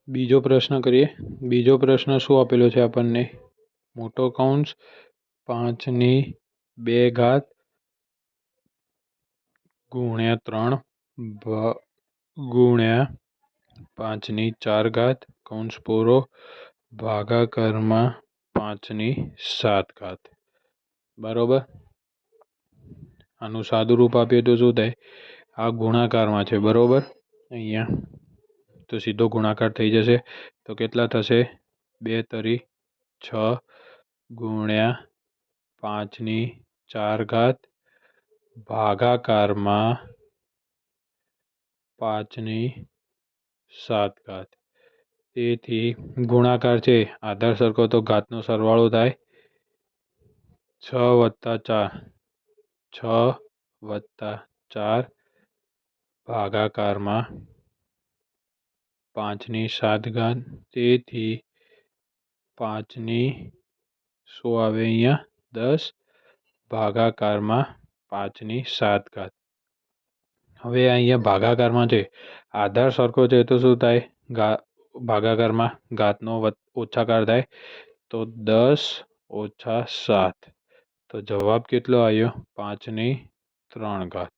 બીજો પ્રશ્ન કરીએ. બીજો પ્રશ્ન શું આપેલો છે આપણને? મોટો કૌંસ 5/2 ગુણ્યા 3 ગુણ્યા 5/4 કૌંસ પૂરો ભાગાકારમાં 5/7. બરોબર. આનું સાદું રૂપ આપીએ તો શું થાય? આ ગુણાકારમાં છે બરોબર. અહીંયા તો સીધો ગુણાકાર થઈ જશે. તો કેટલા થશે? 2 તરી 6 ગુણ્યા 5/4 ભાગાકારમાં 5/7. તેથી ગુણાકાર છે, આધાર સરખો તો ઘાતનો સરવાળો થાય. 6+4 ભાગાકારમાં 5/7. તેથી 5 શું આવે અહીંયા? 10 ભાગાકારમાં 5/7. હવે અહીંયા ભાગાકારમાં છે, આધાર સરખો છે તો શું થાય? ભાગાકારમાં ઘાતનો ઓછાકાર થાય. તો 10 - 7. તો જવાબ કેટલો આવ્યો? 5/3.